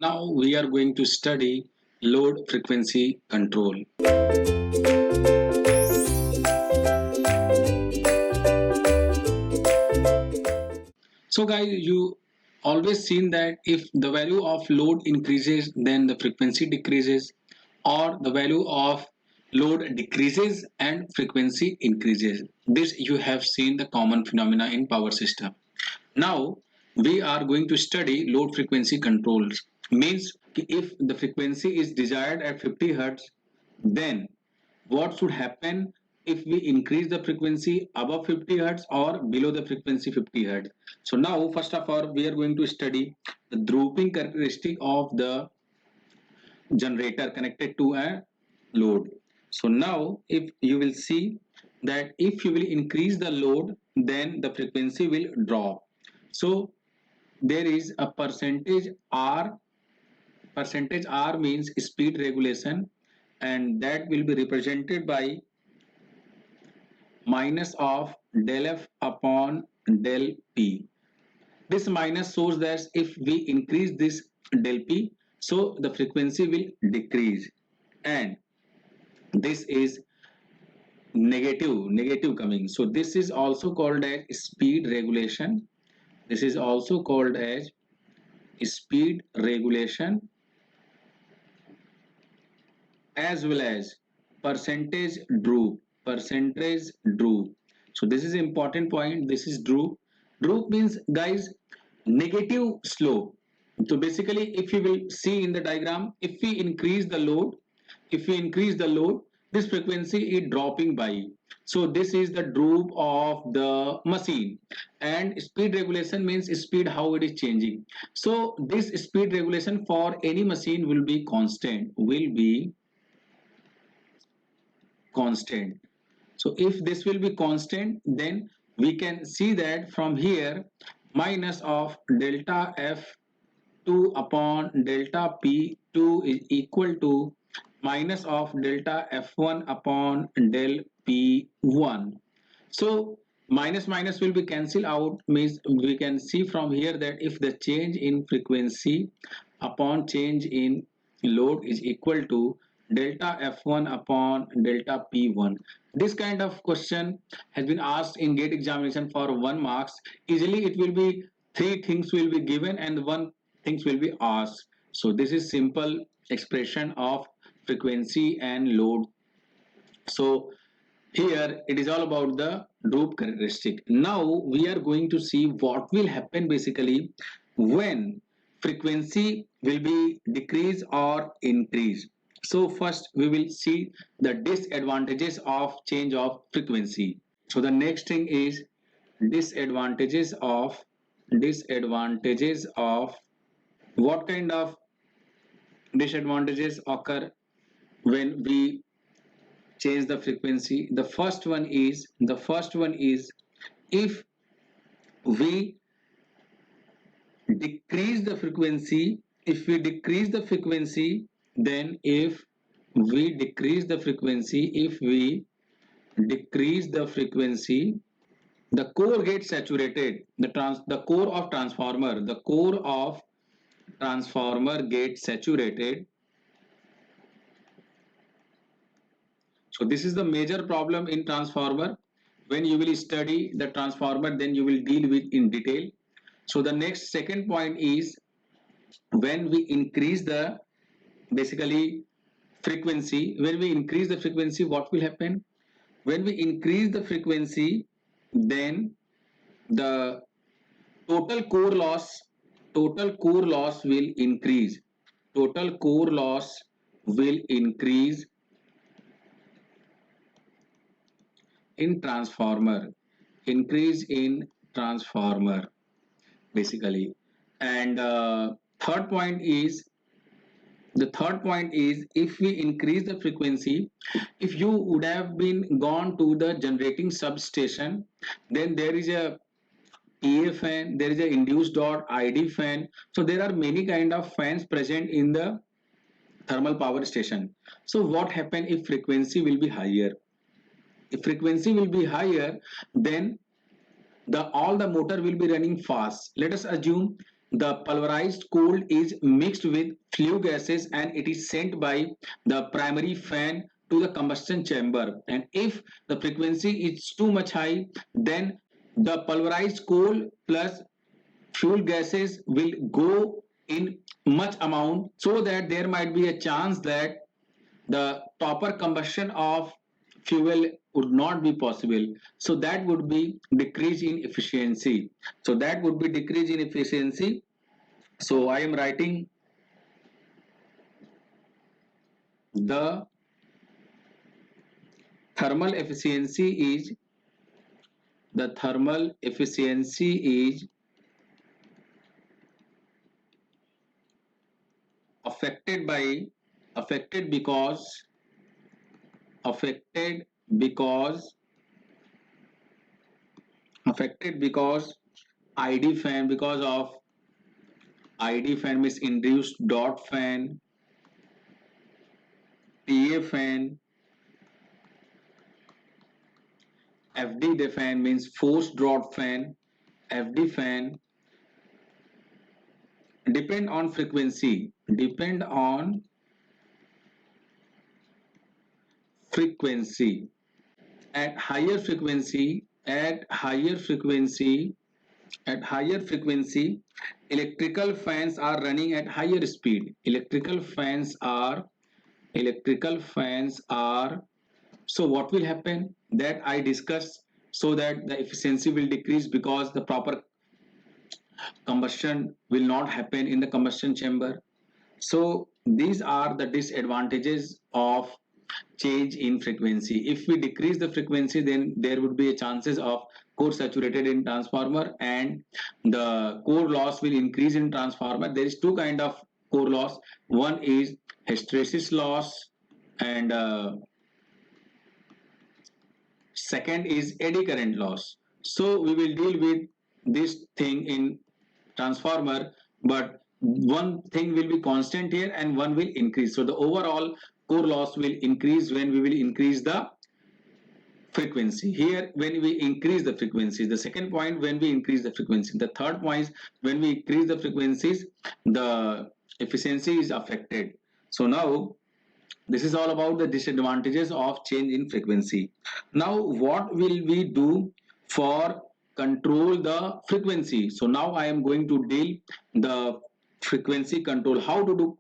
Now we are going to study load frequency control. So guys, you always seen that if the value of load increases, then the frequency decreases, or the value of load decreases and frequency increases. This you have seen the common phenomena in power system. Now we are going to study load frequency controls. Means if the frequency is desired at 50 hertz, then what should happen if we increase the frequency above 50 hertz or below the frequency 50 hertz. So now first of all we are going to study the drooping characteristic of the generator connected to a load. So now if you will see that if you will increase the load, then the frequency will drop. So there is a percentage R means speed regulation, and that will be represented by minus of del F upon del P. This minus shows that if we increase this del P, so the frequency will decrease, and this is negative coming. So this is also called as speed regulation. This is also called as speed regulation, as well as percentage droop. So this is important point. This is droop means guys negative slope. So basically if you will see in the diagram, if we increase the load, this frequency is dropping by. So this is the droop of the machine. And speed regulation means speed, how it is changing. So this speed regulation for any machine will be constant. So if this will be constant, then we can see that from here minus of delta F2 upon delta P2 is equal to minus of delta F1 upon del P1. So minus minus will be cancelled out, means we can see from here that if the change in frequency upon change in load is equal to delta F1 upon delta P1. This kind of question has been asked in GATE examination for 1 marks. Easily it will be 3 things will be given and 1 things will be asked. So this is simple expression of frequency and load. So here it is all about the droop characteristic. Now we are going to see what will happen basically when frequency will be decrease or increase. So first we will see the disadvantages of change of frequency. So the next thing is disadvantages of what kind of disadvantages occur when we change the frequency. The first one is if we decrease the frequency. If we decrease the frequency, then if we decrease the frequency, the core gets saturated. The core of transformer gets saturated. So this is the major problem in transformer. When you will study the transformer, then you will deal with in detail. So the next second point is when we increase the basically frequency. When we increase the frequency, what will happen? When we increase the frequency, then the total core loss will increase. Total core loss will increase in transformer. Increase in transformer basically. And third point is if we increase the frequency, if you would have been gone to the generating substation, then there is a PA fan, there is a induced dot ID fan. So there are many kind of fans present in the thermal power station. So what happen if frequency will be higher? If frequency will be higher, then all the motor will be running fast. Let us assume the pulverized coal is mixed with flue gases and it is sent by the primary fan to the combustion chamber, and if the frequency is too much high, then the pulverized coal plus fuel gases will go in much amount, so that there might be a chance that the proper combustion of fuel would not be possible. So that would be decrease in efficiency. So that would be decrease in efficiency. So I am writing the thermal efficiency is the thermal efficiency is affected by affected because affected because affected because id fan, because of id fan means induced dot fan, ta fan, fd fan means forced draught fan, fd fan, depend on frequency. At higher frequency, at higher frequency, electrical fans are running at higher speed. Electrical fans are, so what will happen, that I discussed, so that the efficiency will decrease because the proper combustion will not happen in the combustion chamber. So these are the disadvantages of change in frequency. If we decrease the frequency, then there would be a chances of core saturated in transformer, and the core loss will increase in transformer. There is two kind of core loss. One is hysteresis loss, and second is eddy current loss. So we will deal with this thing in transformer, but one thing will be constant here and one will increase. So the overall core loss will increase when we will increase the frequency. Here, when we increase the frequency, the second point, when we increase the frequency, the third point, when we increase the frequencies, the efficiency is affected. So now this is all about the disadvantages of change in frequency. Now what will we do for control the frequency? So now I am going to deal the frequency control, how to do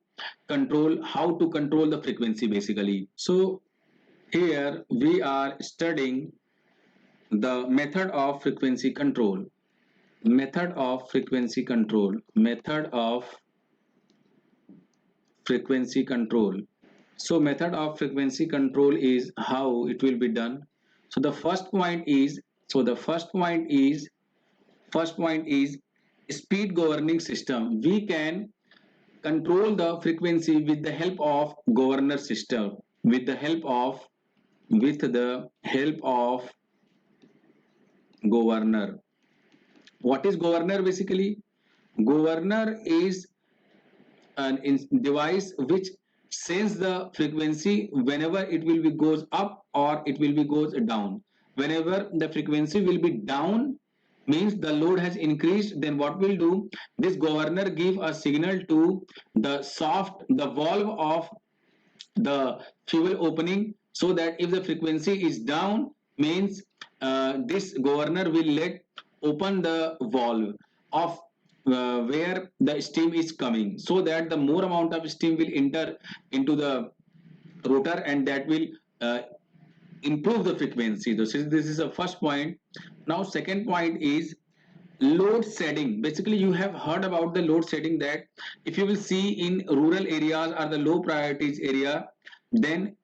control, how to control the frequency basically. So here we are studying the method of frequency control. Method of frequency control. Method of frequency control. So method of frequency control is how it will be done. So the first point is, first point is speed governing system. We can control the frequency with the help of governor system, with the help of governor. What is governor basically? Governor is an device which sends the frequency whenever it will be goes up or it will be goes down. Whenever the frequency will be down, means the load has increased, then what will do, this governor give a signal to the valve of the fuel opening, so that if the frequency is down, means this governor will let open the valve of where the steam is coming, so that the more amount of steam will enter into the rotor, and that will uh, improve the frequency. This is the first point. Now second point is load shedding. Basically you have heard about the load shedding, that if you will see in rural areas or the low priorities area, then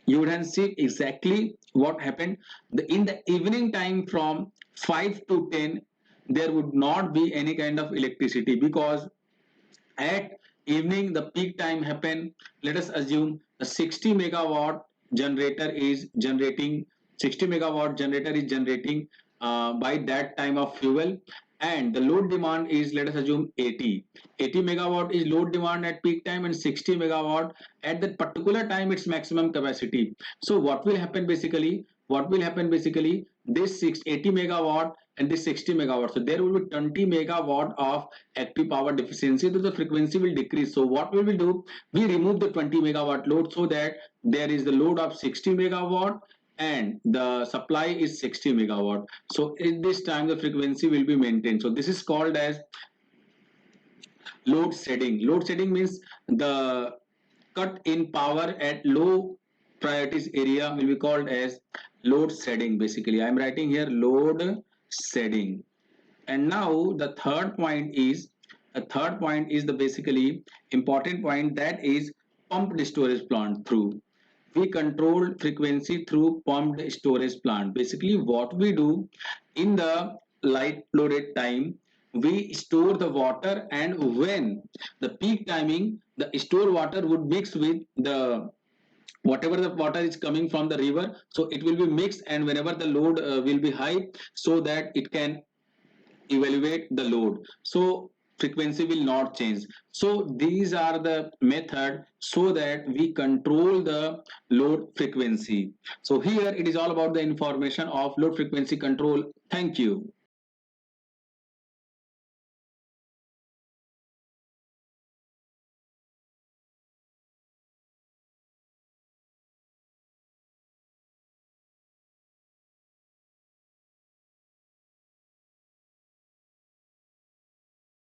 you would see exactly what happened. In the evening time from 5 to 10, there would not be any kind of electricity, because at evening the peak time happen. Let us assume a 60 megawatt generator is generating 60 megawatt generator is generating by that time of fuel, and the load demand is, let us assume, 80 megawatt is load demand at peak time, and 60 megawatt at that particular time its maximum capacity. So what will happen basically, this 80 megawatt and this 60 megawatt. So there will be 20 megawatt of active power deficiency, so the frequency will decrease. So what we will do, we remove the 20 megawatt load so that there is the load of 60 megawatt and the supply is 60 megawatt. So in this time the frequency will be maintained. So this is called as load shedding. Load shedding means the cut in power at low priorities area will be called as load shedding. Basically, I am writing here load shedding. And now the third point is the basically important point, that is pumped storage plant. Through we control frequency through pumped storage plant. Basically what we do, in the light loaded time we store the water, and when the peak timing the stored water would mix with the whatever the water is coming from the river, so it will be mixed, and whenever the load will be high, so that it can evaluate the load, so frequency will not change. So these are the method so that we control the load frequency. So here it is all about the information of load frequency control. Thank you.